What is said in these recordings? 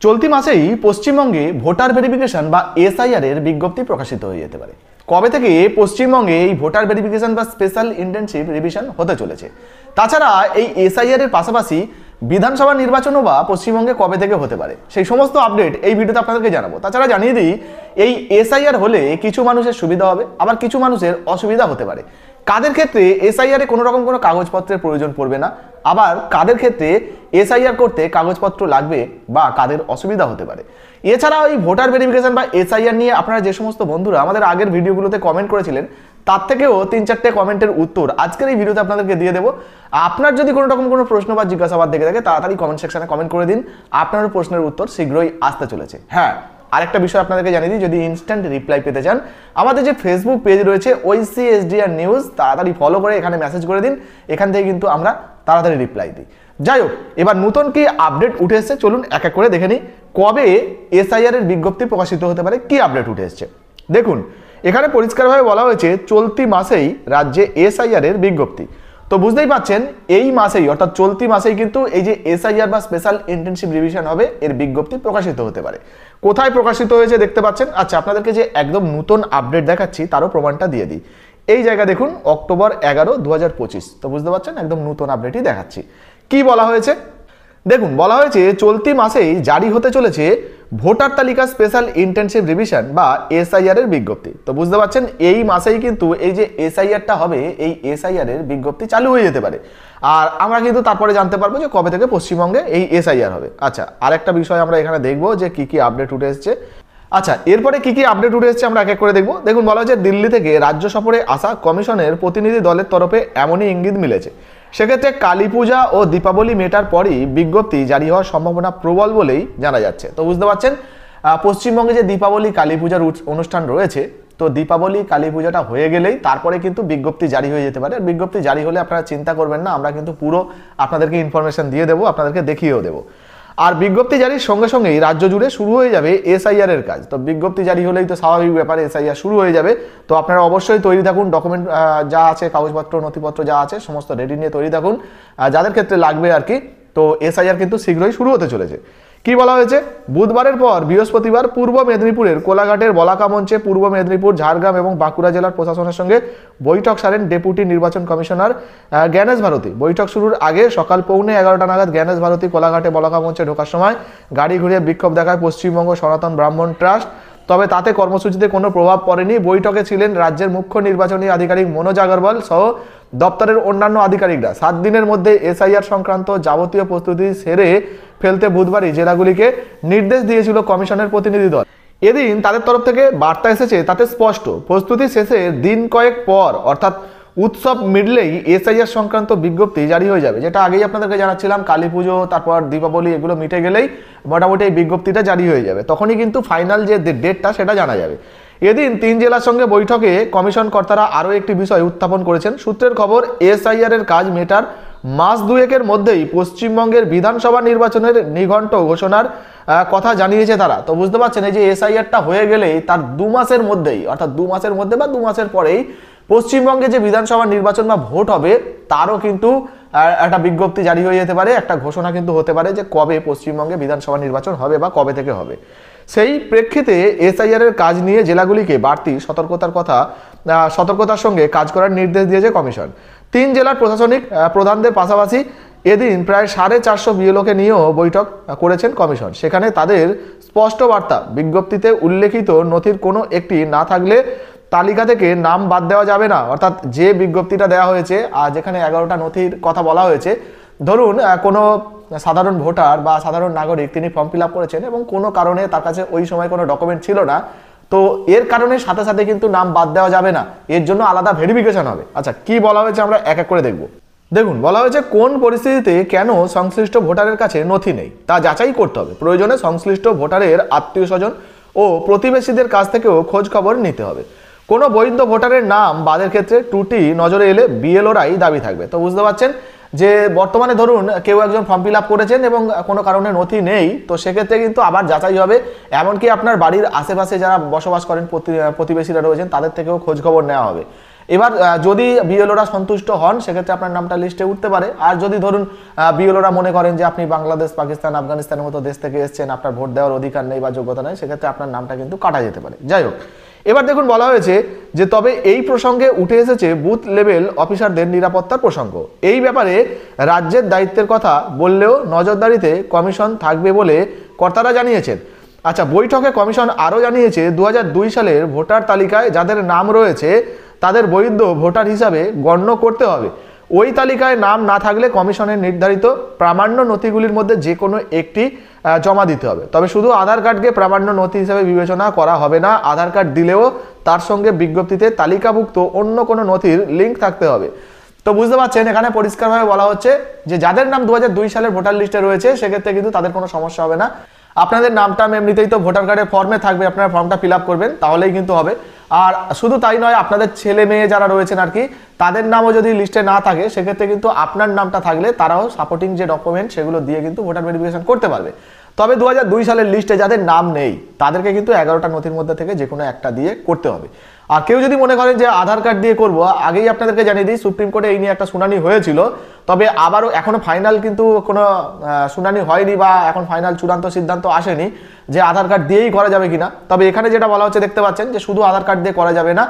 চলতি মাসেই পশ্চিমবঙ্গে ভোটার ভেরিফিকেশন বা এসআইআর এর বিজ্ঞপ্তি প্রকাশিত হয়ে যেতে পারে। কবে থেকে পশ্চিমবঙ্গে এই ভোটার ভেরিফিকেশন বা স্পেশাল ইন্টেনসিভ রিভিশন হতে চলেছে। তাছাড়া এই এসআইআর এর পাশাপাশি বিধানসভা নির্বাচনও বা পশ্চিমবঙ্গে কবে থেকে হতে পারে সেই সমস্ত আপডেট এই ভিডিওতে আপনাদেরকে জানাবো। তাছাড়া জানিয়ে দিই, এই এসআইআর হলে কিছু মানুষের সুবিধা হবে, আবার কিছু মানুষের অসুবিধা হতে পারে। কাদের ক্ষেত্রে এসআইআর এ কোনো রকম কোনো কাগজপত্রের প্রয়োজন পড়বে না, আবার কাদের ক্ষেত্রে এসআইআর করতে কাগজপত্র লাগবে বা কাদের অসুবিধা হতে পারে। এছাড়াও এই ভোটার ভেরিফিকেশন বা এসআইআর নিয়ে আপনারা যে সমস্ত বন্ধুরা আমাদের আগের ভিডিওগুলোতে কমেন্ট করেছিলেন, তার থেকেও 3-4টে কমেন্টের উত্তর আজকের এই ভিডিওতে আপনাদেরকে দিয়ে দেবো। আপনার যদি কোনো রকম কোনো প্রশ্ন বা জিজ্ঞাসাবাদ দেখে থাকে তাড়াতাড়ি কমেন্ট সেকশনে কমেন্ট করে দিন, আপনার প্রশ্নের উত্তর শীঘ্রই আসতে চলেছে। হ্যাঁ, আরেকটা বিষয় আপনাদেরকে জানিয়ে দিই, যদি ইনস্ট্যান্ট রিপ্লাই পেতে চান আমাদের যে ফেসবুক পেজ রয়েছে OIC-SDR নিউজ, তাড়াতাড়ি ফলো করে এখানে মেসেজ করে দিন, এখান থেকে কিন্তু আমরা তাড়াতাড়ি রিপ্লাই দিই। যাই হোক, এবার নতুন কি আপডেট উঠে এসছে চলুন এক এক করে দেখে নিই। কবে এসআইআর এর বিজ্ঞপ্তি প্রকাশিত হতে পারে, কি আপডেট উঠে এসছে দেখুন। এখানে পরিষ্কারভাবে বলা হয়েছে চলতি মাসেই রাজ্যে এসআইআর এর বিজ্ঞপ্তি। তো বুঝতেই পাচ্ছেন এই মাসেই অর্থাৎ চলতি মাসেই কিন্তু এই যে এসআইআর বা স্পেশাল ইন্টেনসিভ রিভিশন হবে এর বিজ্ঞপ্তি প্রকাশিত হতে পারে। কোথায় প্রকাশিত হয়েছে দেখতে পাচ্ছেন। আচ্ছা, আপনাদেরকে যে একদম নতুন আপডেট দেখাচ্ছি তারও প্রমাণটা দিয়ে দিই। এই জায়গা দেখুন, অক্টোবর 11, 2025। তো বুঝতে পারছেন একদম নতুন আপডেটই দেখাচ্ছি। কি বলা হয়েছে দেখুন, বলা হয়েছে চলতি মাসেই জারি হতে চলেছে ভোটার তালিকা স্পেশাল ইন্টেনসিভ রিভিশন বা এসআইআর এর বিজ্ঞপ্তি। তো বুঝতে পারছেন এই মাসেই কিন্তু এই যে এসআইআরটা হবে এই এসআইআর এর বিজ্ঞপ্তি চালু হয়ে যেতে পারে। আর আমরা কিন্তু তারপরে জানতে পারবো যে কবে থেকে পশ্চিমবঙ্গে এই এসআইআর হবে। আচ্ছা, আরেকটা বিষয় আমরা এখানে দেখবো যে কি কি আপডেট উঠে এসছে। আচ্ছা, এরপরে কি কি আপডেট উঠে এসছে আমরা এক এক করে দেখবো। দেখুন, বলা হয়েছে দিল্লি থেকে রাজ্য সফরে আসা কমিশনের প্রতিনিধি দলের তরফে এমনই ইঙ্গিত মিলেছে। সেক্ষেত্রে কালী পূজা ও দীপাবলি মেটার পরই বিজ্ঞপ্তি জারি হওয়ার সম্ভাবনা প্রবল বলেই জানা যাচ্ছে। তো বুঝতে পারছেন পশ্চিমবঙ্গে যে দীপাবলি কালী পূজার অনুষ্ঠান রয়েছে, তো দীপাবলি কালী পূজাটা হয়ে গেলেই তারপরে কিন্তু বিজ্ঞপ্তি জারি হয়ে যেতে পারে। বিজ্ঞপ্তি জারি হলে আপনারা চিন্তা করবেন না, আমরা কিন্তু পুরো আপনাদেরকে ইনফরমেশন দিয়ে দেবো, আপনাদেরকে দেখিয়েও দেবো। আর বিজ্ঞপ্তি জারির সঙ্গে সঙ্গেই রাজ্য জুড়ে শুরু হয়ে যাবে এসআইআর এর কাজ। তো বিজ্ঞপ্তি জারি হলেই তো স্বাভাবিক ব্যাপার, এসআইআর শুরু হয়ে যাবে। তো আপনারা অবশ্যই তৈরি থাকুন, ডকুমেন্ট যা আছে কাগজপত্র নথিপত্র যা আছে সমস্ত রেডি নিয়ে তৈরি থাকুন, যাদের ক্ষেত্রে লাগবে আর কি। তো এসআইআর কিন্তু শীঘ্রই শুরু হতে চলেছে। কি বলা হয়েছে, বুধবারের পর বৃহস্পতিবার পূর্ব মেদিনীপুরের কোলাঘাটের বলাকা মঞ্চে পূর্ব মেদিনীপুর, ঝাড়গ্রাম এবং বাঁকুড়া জেলার প্রশাসনের সঙ্গে বৈঠক সারেন ডেপুটি নির্বাচন কমিশনার জ্ঞানেশ ভারতী। বৈঠক শুরুর আগে সকাল 11:15 নাগাদ জ্ঞানেশ ভারতী কোলাঘাটে বলাকা মঞ্চে ঢোকার সময় গাড়ি ঘুরিয়ে বিক্ষোভ দেখায় পশ্চিমবঙ্গ সনাতন ব্রাহ্মণ ট্রাস্ট। তবে তাতে কর্মসূচিতে কোনো প্রভাব পড়েনি। বৈঠকে ছিলেন রাজ্যের মুখ্য নির্বাচনী আধিকারিক মনোজ আগরওয়াল সহ দপ্তরের অন্যান্য আধিকারিকরা। 7 দিনের মধ্যে এসআইআর সংক্রান্ত যাবতীয় প্রস্তুতি সেরে ফেলতে বুধবারই জেলাগুলিকে নির্দেশ দিয়েছিল কমিশনের প্রতিনিধি দল। এদিন তাদের তরফ থেকে বার্তা এসেছে, তাতে স্পষ্ট প্রস্তুতি শেষে দিন কয়েক পর অর্থাৎ উৎসব মিটলেই এসআইআর সংক্রান্ত বিজ্ঞপ্তি জারি হয়ে যাবে। যেটা আগেই আপনাদেরকে জানাচ্ছিলাম, কালী পুজো তারপর দীপাবলি এগুলো মিটে গেলেই মোটামুটি এই বিজ্ঞপ্তিটা জারি হয়ে যাবে, তখনই কিন্তু ফাইনাল যে ডেটটা সেটা জানা যাবে। এদিন 3 জেলার সঙ্গে বৈঠকে কমিশন কর্তারা আরও একটি বিষয় উত্থাপন করেছেন। সূত্রের খবর, এসআইআর এর কাজ মেটার মাস দুয়েকের মধ্যেই পশ্চিমবঙ্গের বিধানসভা নির্বাচনের নিঘণ্ট ঘোষণার কথা জানিয়েছে তারা। তো বুঝতে পারছেন এই যে এসআইআরটা হয়ে গেলেই তার 2 মাসের মধ্যেই অর্থাৎ 2 মাসের মধ্যে বা 2 মাসের পরেই পশ্চিমবঙ্গে যে বিধানসভা নির্বাচন বা ভোট হবে তারও কিন্তু একটা বিজ্ঞপ্তি জারি হয়ে যেতে পারে, একটা ঘোষণা কিন্তু হতে পারে যে কবে পশ্চিমবঙ্গে বিধানসভা নির্বাচন হবে বা কবে থেকে হবে। সেই প্রেক্ষিতে এসআইআর এর কাজ নিয়ে জেলাগুলিকে বাড়তি সতর্কতার সঙ্গে কাজ করার নির্দেশ দিয়েছে কমিশন। 3 জেলার প্রশাসনিক প্রধানদের পাশাপাশি এদিন প্রায় 450 বিএলওকে নিয়েও বৈঠক করেছেন কমিশন। সেখানে তাদের স্পষ্ট বার্তা, বিজ্ঞপ্তিতে উল্লেখিত নথির কোনো একটি না থাকলে তালিকা থেকে নাম বাদ দেওয়া যাবে না। অর্থাৎ যে বিজ্ঞপ্তিটা দেওয়া হয়েছে আর যেখানে 11টা নথির কথা বলা হয়েছে, ধরুন কোনো সাধারণ ভোটার বা সাধারণ নাগরিক তিনি ফর্ম ফিল আপ করেছেন এবং কোনো কারণে তার কাছে ওই সময় কোনো ডকুমেন্ট ছিল না, তো এর কারণে সাথে সাথে কিন্তু নাম বাদ দেওয়া যাবে না, এর জন্য আলাদা ভেরিফিকেশন হবে। আচ্ছা, কি বলা হয়েছে আমরা এক এক করে দেখব। দেখুন, বলা হয়েছে কোন পরিস্থিতিতে কেন সংশ্লিষ্ট ভোটারের কাছে নথি নেই তা যাচাই করতে হবে। প্রয়োজনে সংশ্লিষ্ট ভোটারের আত্মীয় স্বজন ও প্রতিবেশীদের কাছ থেকেও খোঁজ খবর নিতে হবে। কোনো বৈধ ভোটারের নাম বাদের ক্ষেত্রে ত্রুটি নজরে এলে বিএলওরাই দাবি থাকবে। তো বুঝতে পারছেন যে বর্তমানে ধরুন কেউ একজন ফর্ম ফিল আপ করেছেন এবং কোনো কারণে নথি নেই, তো সেক্ষেত্রে কিন্তু আবার যাচাই হবে। এমনকি আপনার বাড়ির আশেপাশে যারা বসবাস করেন প্রতিবেশীরা রয়েছেন তাদের থেকেও খোঁজ খবর নেওয়া হবে। এবার যদি বিএলওরা সন্তুষ্ট হন সেক্ষেত্রে আপনার নামটা লিস্টে উঠতে পারে। আর যদি ধরুন বিএলওরা মনে করেন যে আপনি বাংলাদেশ, পাকিস্তান, আফগানিস্তানের মতো দেশ থেকে এসেছেন, আপনার ভোট দেওয়ার অধিকার নেই বা যোগ্যতা নেই, সেক্ষেত্রে আপনার নামটা কিন্তু কাটা যেতে পারে। যাই হোক, এবার দেখুন বলা হয়েছে যে তবে এই প্রসঙ্গে উঠে এসেছে বুথ লেভেল অফিসারদের নিরাপত্তার প্রসঙ্গ। এই ব্যাপারে রাজ্যের দায়িত্বের কথা বললেও নজরদারিতে কমিশন থাকবে বলে কর্তারা জানিয়েছেন। আচ্ছা, বৈঠকে কমিশন আরও জানিয়েছে 2002 সালের ভোটার তালিকায় যাদের নাম রয়েছে তাদের বৈধ ভোটার হিসাবে গণ্য করতে হবে। ওই তালিকায় নাম না থাকলে কমিশনের নির্ধারিত প্রামাণ্য নথিগুলির মধ্যে যে কোনো একটি জমা দিতে হবে। তবে শুধু আধার কার্ডকে প্রামাণ্য নথি হিসাবে বিবেচনা করা হবে না, আধার কার্ড দিলেও তার সঙ্গে বিজ্ঞপ্তিতে তালিকাভুক্ত অন্য কোনো নথির লিঙ্ক থাকতে হবে। তো বুঝতে পারছেন, এখানে পরিষ্কারভাবে বলা হচ্ছে যে যাদের নাম 2002 সালের ভোটার লিস্টে রয়েছে সেক্ষেত্রে কিন্তু তাদের কোনো সমস্যা হবে না। আপনাদের নামটা এমনিতেই তো ভোটার কার্ডের ফর্মে থাকবে, আপনারা ফর্মটা ফিল আপ করবেন তাহলেই কিন্তু হবে। আর শুধু তাই নয়, আপনাদের ছেলে মেয়ে যারা রয়েছেন আর কি, তাদের নামও যদি লিস্টে না থাকে সেক্ষেত্রে কিন্তু আপনার নামটা থাকলে তারাও সাপোর্টিং যে ডকুমেন্ট সেগুলো দিয়ে কিন্তু ভোটার ভেরিফিকেশন করতে পারবে। তবে 2002 সালের লিস্টে যাদের নাম নেই তাদেরকে কিন্তু 11টা নথির মধ্যে থেকে যে কোনো একটা দিয়ে করতে হবে। আর কেউ যদি মনে করেন যে আধার কার্ড দিয়ে করব, আগেই আপনাদেরকে জানিয়ে দিই সুপ্রিম কোর্টে এই নিয়ে একটা শুনানি হয়েছিল, তবে আবারও এখনো ফাইনাল কিন্তু কোনো শুনানি হয়নি বা এখন ফাইনাল চূড়ান্ত সিদ্ধান্ত আসেনি যে আধার কার্ড দিয়েই করা যাবে কিনা। তবে এখানে যেটা বলা হচ্ছে দেখতে পাচ্ছেন যে শুধু আধার কার্ড দিয়ে করা যাবে না,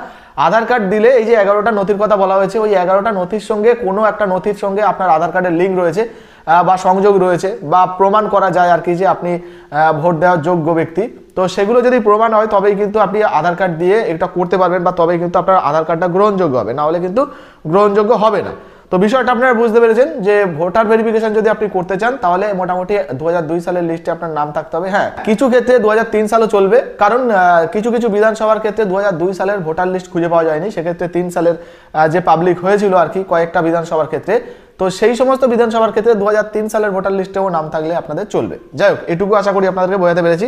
আধার কার্ড দিলে এই যে 11টা নথির কথা বলা হয়েছে ওই 11টা নথির সঙ্গে কোনো একটা নথির সঙ্গে আপনার আধার কার্ডের লিঙ্ক রয়েছে বা সংযোগ রয়েছে বা প্রমাণ করা যায় আর কি যে আপনি ভোট দেওয়ার যোগ্য ব্যক্তি। তো সেগুলো যদি প্রমাণ হয় তবেই কিন্তু আপনি আধার কার্ড দিয়ে এটা করতে পারবেন বা তবেই কিন্তু আপনার আধার কার্ডটা গ্রহণযোগ্য হবে, না হলে কিন্তু গ্রহণযোগ্য হবে না। তো বিষয়টা আপনারা বুঝতে পেরেছেন যে ভোটার ভেরিফিকেশন যদি আপনি করতে চান তাহলে মোটামুটি 2002 সালের লিস্টে আপনার নাম থাকতে হবে। হ্যাঁ, কিছু ক্ষেত্রে 2003 সালও চলবে, কারণ কিছু কিছু বিধানসভার ক্ষেত্রে 2002 সালের ভোটার লিস্ট খুঁজে পাওয়া যায়নি, সেক্ষেত্রে 3 সালের যে পাবলিক হয়েছিল আর কি কয়েকটা বিধানসভার ক্ষেত্রে, তো সেই সমস্ত বিধানসভার ক্ষেত্রে 2003 সালের ভোটার লিস্টেও নাম থাকলে আপনাদের চলবে। যাই হোক, এটুকু আশা করি আপনাদেরকে বোঝাতে পেরেছি।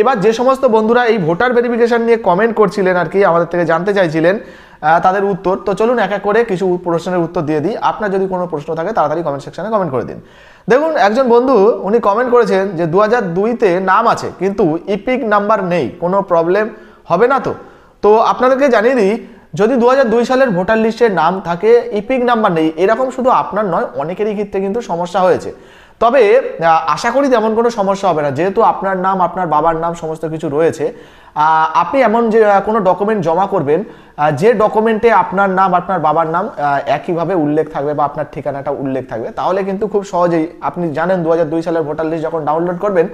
এবার যে সমস্ত বন্ধুরা এই ভোটার ভেরিফিকেশন নিয়ে কমেন্ট করছিলেন আর কি, আমাদের থেকে জানতে চাইছিলেন তাদের উত্তর, তো চলুন এক এক করে কিছু প্রশ্নের উত্তর দিয়ে দিই। আপনার যদি কোনো প্রশ্ন থাকে তাড়াতাড়ি কমেন্ট সেকশনে কমেন্ট করে দিন। দেখুন, একজন বন্ধু উনি কমেন্ট করেছেন যে 2002-তে নাম আছে কিন্তু ইপিক নাম্বার নেই, কোনো প্রবলেম হবে না তো? তো আপনাদেরকে জানিয়ে দিই, যদি 2002 সালের ভোটার লিস্টে নাম থাকে ইপিক নাম্বার নেই, এরকম শুধু আপনার নয় অনেকেরই ক্ষেত্রে কিন্তু সমস্যা হয়েছে। তবে আশা করি তেমন কোনো সমস্যা হবে না, যেহেতু আপনার নাম আপনার বাবার নাম সমস্ত কিছু রয়েছে। আপনি এমন যে কোনো ডকুমেন্ট জমা করবেন যে ডকুমেন্টে আপনার নাম আপনার বাবার নাম একইভাবে উল্লেখ থাকবে বা আপনার ঠিকানাটা উল্লেখ থাকবে, তাহলে কিন্তু খুব সহজেই আপনি জানেন 2002 সালের ভোটার লিস্ট যখন ডাউনলোড করবেন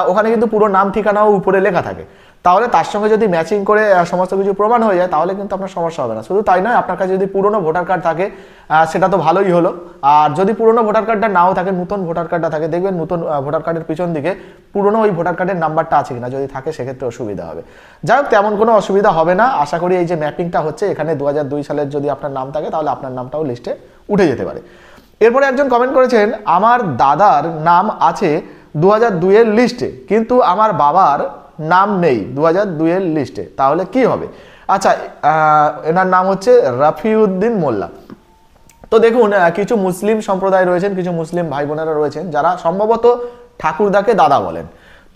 ওখানে কিন্তু পুরো নাম ঠিকানাও উপরে লেখা থাকে, তাহলে তার সঙ্গে যদি ম্যাচিং করে সমস্ত কিছু প্রমাণ হয়ে যায় তাহলে কিন্তু আপনার সমস্যা হবে না। শুধু তাই নয়, আপনার কাছে যদি পুরনো ভোটার কার্ড থাকে সেটা তো ভালোই হলো, আর যদি পুরনো ভোটার কার্ডটা নাও থাকে, নতুন ভোটার কার্ডটা থাকে, দেখবেন নতুন ভোটার কার্ডের পিছন দিকে পুরনো ওই ভোটার কার্ডের নাম্বারটা আছে কিনা, যদি থাকে সেক্ষেত্রে অসুবিধা হবে। যাই হোক, তেমন কোনো অসুবিধা হবে না। আশা করি এই যে ম্যাপিংটা হচ্ছে এখানে 2002 সালের যদি আপনার নাম থাকে তাহলে আপনার নামটাও লিস্টে উঠে যেতে পারে। এরপরে একজন কমেন্ট করেছেন, আমার দাদার নাম আছে 2002 এর লিস্টে কিন্তু আমার বাবার নাম নেই 2002 এর লিস্টে, তাহলে কি হবে? আচ্ছা, এনার নাম হচ্ছে রাফিউদ্দিন মোল্লা। তো দেখুন, কিছু মুসলিম সম্প্রদায় রয়েছেন, কিছু মুসলিম ভাই বোনেরা রয়েছেন যারা সম্ভবত ঠাকুরদাকে দাদা বলেন।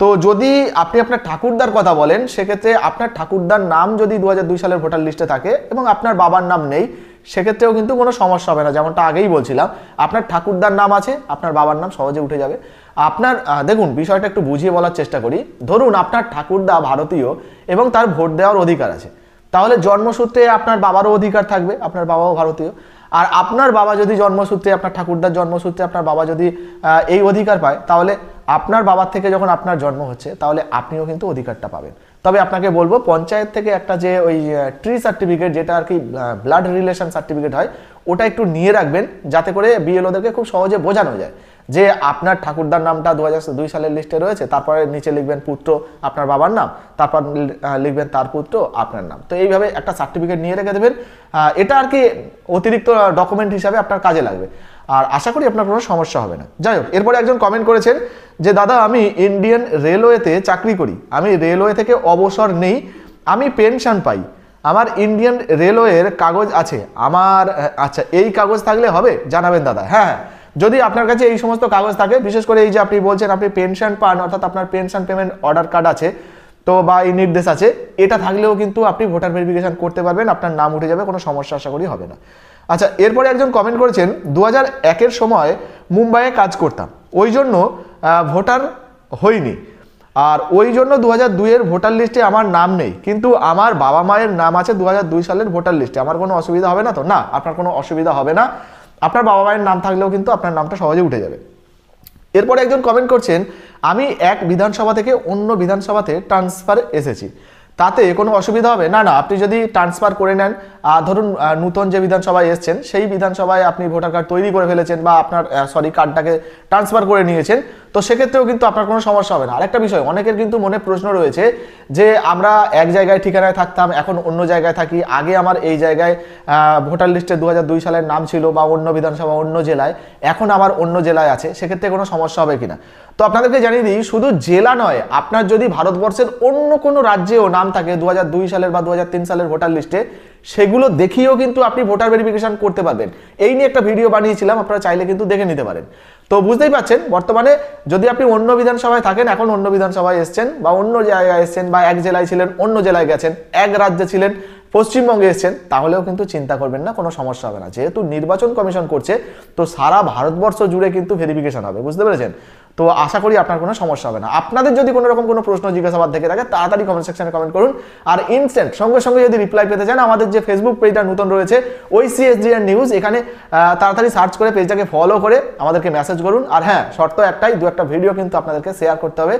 তো যদি আপনি আপনার ঠাকুরদার কথা বলেন সেক্ষেত্রে আপনার ঠাকুরদার নাম যদি 2002 সালের ভোটার লিস্টে থাকে এবং আপনার বাবার নাম নেই, সেক্ষেত্রেও কিন্তু কোনো সমস্যা হবে না। যেমনটা আগেই বলছিলাম, আপনার ঠাকুরদার নাম আছে, আপনার বাবার নাম সহজে উঠে যাবে। আপনার দেখুন, বিষয়টা একটু বুঝিয়ে বলার চেষ্টা করি। ধরুন আপনার ঠাকুরদা ভারতীয় এবং তার ভোট দেওয়ার অধিকার আছে, তাহলে জন্মসূত্রে আপনার বাবারও অধিকার থাকবে, আপনার বাবাও ভারতীয়। আর আপনার বাবা যদি জন্মসূত্রে, আপনার ঠাকুরদার জন্মসূত্রে আপনার বাবা যদি এই অধিকার পায়, তাহলে আপনার বাবার থেকে যখন আপনার জন্ম হচ্ছে তাহলে আপনিও কিন্তু অধিকারটা পাবেন। তবে আপনাকে বলবো, পঞ্চায়েত থেকে একটা যে ওই ট্রি সার্টিফিকেট, যেটা আর কি ব্লাড রিলেশন সার্টিফিকেট হয়, ওটা একটু নিয়ে রাখবেন যাতে করে বিএলওদেরকে খুব সহজে বোঝানো যায় যে আপনার ঠাকুরদার নামটা 2002 সালের লিস্টে রয়েছে, তারপরে নিচে লিখবেন পুত্র আপনার বাবার নাম, তারপর লিখবেন তার পুত্র আপনার নাম। তো এইভাবে একটা সার্টিফিকেট নিয়ে রেখে দেবেন, এটা আর কি অতিরিক্ত ডকুমেন্ট হিসাবে আপনার কাজে লাগবে। আর আশা করি আপনার কোনো সমস্যা হবে না। যাই হোক, এরপরে একজন কমেন্ট করেছেন যে দাদা আমি ইন্ডিয়ান রেলওয়েতে চাকরি করি, আমি রেলওয়ে থেকে অবসর নেই, আমি পেনশন পাই, আমার ইন্ডিয়ান রেলওয়ের কাগজ আছে আমার। আচ্ছা, এই কাগজ থাকলে হবে, জানাবেন দাদা। হ্যাঁ, যদি আপনার কাছে এই সমস্ত কাগজ থাকে, বিশেষ করে এই যে আপনি বলছেন আপনি পেনশন পান, অর্থাৎ আপনার পেনশন পেমেন্ট অর্ডার কার্ড আছে, তো বা এই নির্দেশ আছে, এটা থাকলেও কিন্তু আপনি ভোটার ভেরিফিকেশন করতে পারবেন, আপনার নাম উঠে যাবে, কোনো সমস্যা আশা করি হবে না। আচ্ছা, এরপরে একজন কমেন্ট করেছেন 2001-এর সময় মুম্বাইয়ে কাজ করতাম, ওই জন্য ভোটার হইনি, আর ওই জন্য 2002-এর ভোটার লিস্টে আমার নাম নেই, কিন্তু আমার বাবা মায়ের নাম আছে 2002 সালের ভোটার লিস্টে, আমার কোনো অসুবিধা হবে না তো? না, আপনার কোনো অসুবিধা হবে না, আপনার বাবা মায়ের নাম থাকলেও কিন্তু আপনার নামটা সহজে উঠে যাবে। এরপরে একজন কমেন্ট করছেন, আমি এক বিধানসভা থেকে অন্য বিধানসভাতে ট্রান্সফার এসেছি, তাতে কোনো অসুবিধা হবে? না না, আপনি যদি ট্রান্সফার করে নেন, ধরুন নতুন যে বিধানসভায় এসছেন সেই বিধানসভায় আপনি ভোটার কার্ড তৈরি করে ফেলেছেন বা আপনার কার্ডটাকে ট্রান্সফার করে নিয়েছেন, তো সেক্ষেত্রেও কিন্তু আপনার কোনো সমস্যা হবে না। আরেকটা বিষয়, অনেকের কিন্তু মনে প্রশ্ন রয়েছে যে আমরা এক জায়গায় ঠিকানায় থাকতাম, এখন অন্য জায়গায় থাকি, আগে আমার এই জায়গায় ভোটার লিস্টে 2002 সালের নাম ছিল বা অন্য বিধানসভা অন্য জেলায়, এখন আবার অন্য জেলায় আছে, সেক্ষেত্রে কোনো সমস্যা হবে কিনা? তো আপনাদেরকে জানিয়ে দিই, শুধু জেলা নয়, আপনার যদি ভারতবর্ষের অন্য কোনো রাজ্যেও নাম থাকে 2002 সালের বা 2003 সালের ভোটার লিস্টে, সেগুলো দেখিয়েও কিন্তু আপনি ভোটার ভেরিফিকেশন করতে পারবেন। এই নিয়ে একটা ভিডিও বানিয়েছিলাম, আপনারা চাইলে কিন্তু দেখে নিতে পারেন। তো বুঝতেই পারছেন, বর্তমানে যদি আপনি অন্য বিধানসভায় থাকেন, এখন অন্য বিধানসভায় এসছেন বা অন্য জায়গায় এসছেন, বা এক জেলায় ছিলেন অন্য জেলায় গেছেন, এক রাজ্যে ছিলেন পশ্চিমবঙ্গে এসছেন, তাহলেও কিন্তু চিন্তা করবেন না, কোনো সমস্যা হবে না। যেহেতু নির্বাচন কমিশন করছে, তো সারা ভারতবর্ষ জুড়ে কিন্তু ভেরিফিকেশন হবে, বুঝতে পেরেছেন? তো আশা করি আপনার কোনো সমস্যা হবে না। আপনাদের যদি কোনো রকম কোনো প্রশ্ন জিজ্ঞাসাবাদ থেকে থাকে, তাড়াতাড়ি কমেন্ট সেকশনে কমেন্ট করুন। আর ইনস্ট্যান্ট সঙ্গে সঙ্গে যদি রিপ্লাই পেতে চান, আমাদের যে ফেসবুক পেজটা নতুন রয়েছে OICSDN নিউজ, এখানে তাড়াতাড়ি সার্চ করে পেজটাকে ফলো করে আমাদেরকে মেসেজ করুন। আর হ্যাঁ, শর্ত একটাই, দু একটা ভিডিও কিন্তু আপনাদেরকে শেয়ার করতে হবে।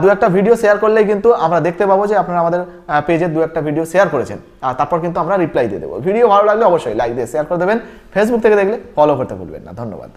দু একটা ভিডিও শেয়ার করলেই কিন্তু আমরা দেখতে পাবো যে আপনারা আমাদের পেজের দু একটা ভিডিও শেয়ার করেছেন, আর তারপর কিন্তু আমরা রিপ্লাই দিয়ে দেবো। ভিডিও ভালো লাগলে অবশ্যই লাইক দিয়ে শেয়ার করে দেবেন। ফেসবুক থেকে দেখলে ফলো করতে ভুলবেন না। ধন্যবাদ।